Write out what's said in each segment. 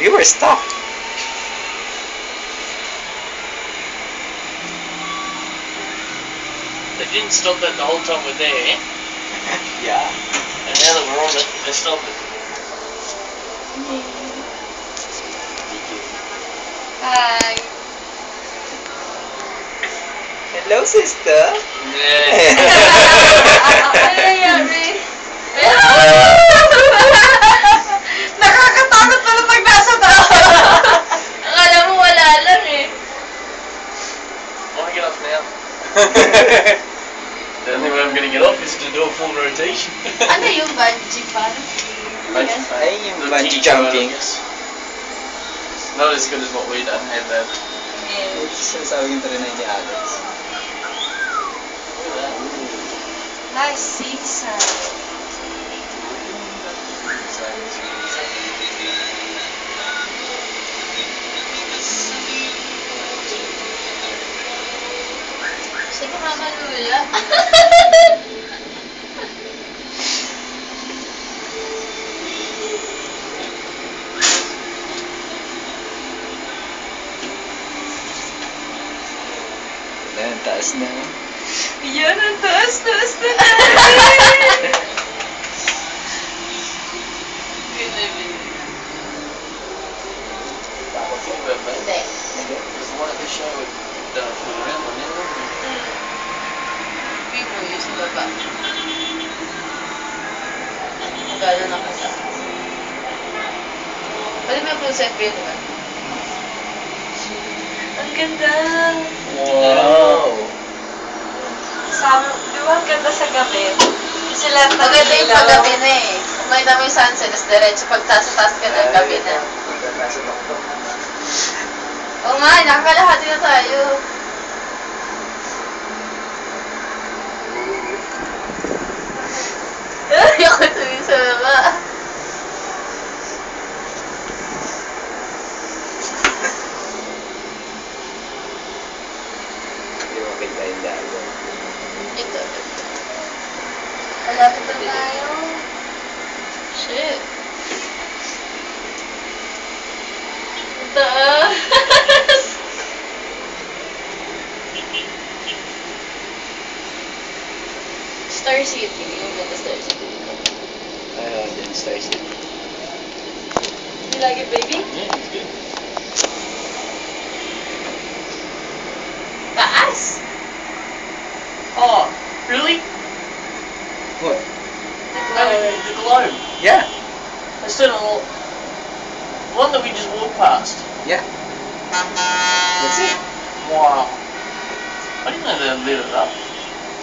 We were stuck. They didn't stop that the whole time we're there. Yeah. And now that we're on it, they stop it. Hi. Hello, sister. Yeah. Ano nangyari? Nakakatakot pala pag nasa taas. Akala mo wala lang eh. I want to get off now. The only way I'm going to get off is to do a full rotation. Ano yung bungee pa? Ay, yung bungee jumping. Not as good as what we done had that. Sinasabi yung 390 adults. Nice seaside. Sino ka malula? Yan, taas na. Yan, ang taas na. Hindi. There's one at the show with done a full round on it. View mo yung sa baba. Magkano na kita. Pwede mo yung full set view, diba? Ang ganda! Wow! Di ba ang ganda sa gabi? Sila Maganda yung paggabi na eh. Kung makita mo yung sunset, tapos diretso pag taas ka na, gabi na. Oo nga, nakakalahati na tayo. Ayoko tuloy sa baba. Hindi mo kita yung dago. Ito. Malapit na tayo. Shit. Taas! Star City. Yung ganda Star City. Ayaw din, Star City. You like it, baby? Yeah, it's good. Taas! Oh, really? What? The globe. Yeah. Instead of the one that we just walked past. Yeah. That's it. Wow. I didn't know they lit it up.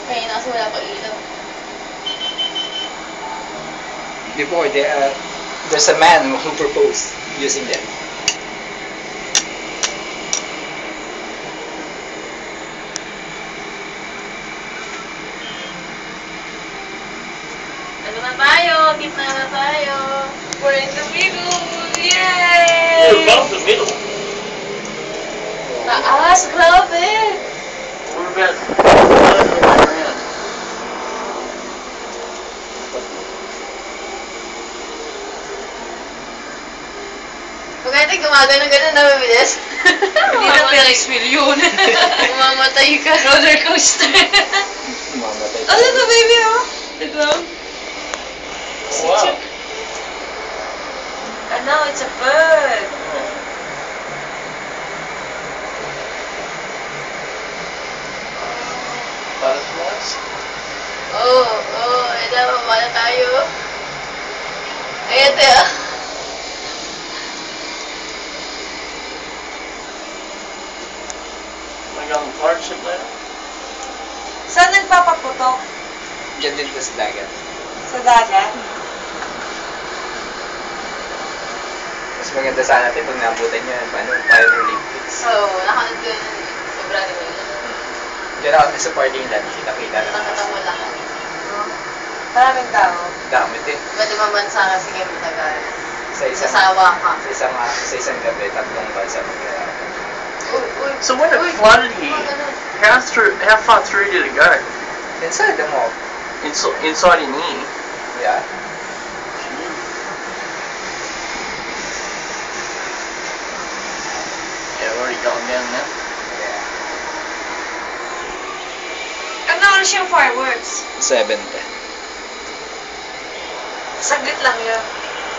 Kaya na kasi wala pa ilaw. Before, there's a man who proposed using them. Ano na tayo? Gitna na tayo. We're in the middle! We're Yay! above the middle. Taas! Grabe! We're about further around. Huwag natin gumagano-gano na mabilis. Hindi na Ferris wheel yun. Mamamatay ka. Roller coaster. Mamatay Oh, look, baby, oh. Ito. Oh, wow. And now it's a bird. Butterflies. Ito, mabala tayo. Ayan tayo. Want to go on the pirate ship later? Saan nagpapaputok? Diyan din sa dagat. Sa dagat? Mas maganda sana natin pag nabutan nyo yan. Paano? Fire Olympics. So, nakanood ko yun. Sobrang mo yun. Diyan ako din sa party nila. Kita-kita na. Nakatang mo lahat. Maraming tao. Damit eh. Iba't ibang bansa kasi kami tagal. Sa isang, Sasawa ka. sa isang gabi, tatlong bansa magkakaroon. Uy. So when it flooded here, how far through did it go? Inside the mall. Inside in here. Yeah. Yan na. Yeah. Ano oras yung fireworks? 70. Saglit lang yun.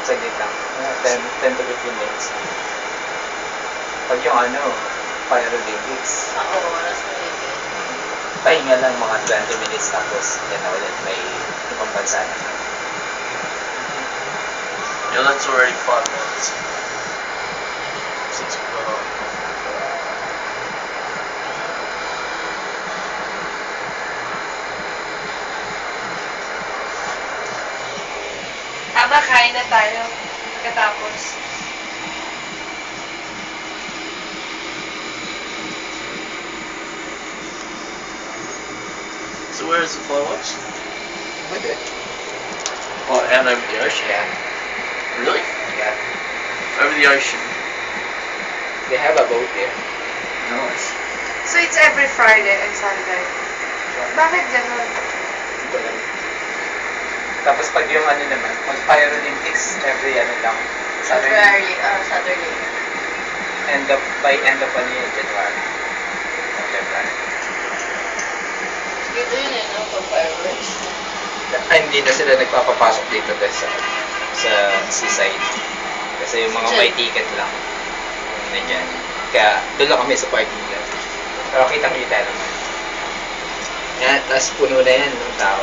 Saglit lang. 10 to 15 minutes. Pag yung Paralympics, Oo, oras na yun. pahinga lang mga 20 minutes tapos yan na ulit. May ibang bansa na. Yeah, that's already 5 minutes. Since we got on. Tama, kain na tayo. Pagkatapos. So where is the fireworks? Pwede. Oh, and over the ocean. Yeah. Really? Yeah. Over the ocean. They have a boat there. Nice. So it's every Friday and Sunday. Bakit ganun? Ito lang. Tapos pag yung naman, pag Paralympics, every lang. February, Saturday. By end of January. February. Dito yun no? Pag fireworks. Hindi na sila nagpapapasok dito sa seaside. Kasi yung mga may ticket lang. Nandiyan. Kaya doon lang kami sa parking lot. Pero kitang-kita naman. Yan, tapos puno na yan ng tao.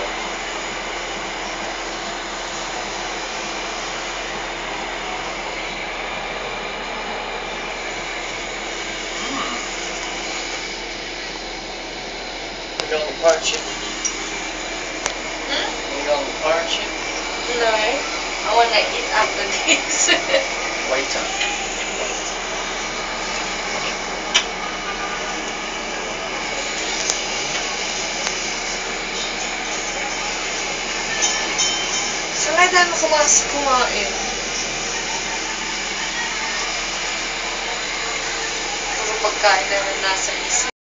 We're going to park chip. Hmm? We're going to park chip. No. I wanna eat after this. Later. So, may dami kumain. Puro pagkain na nasa isip.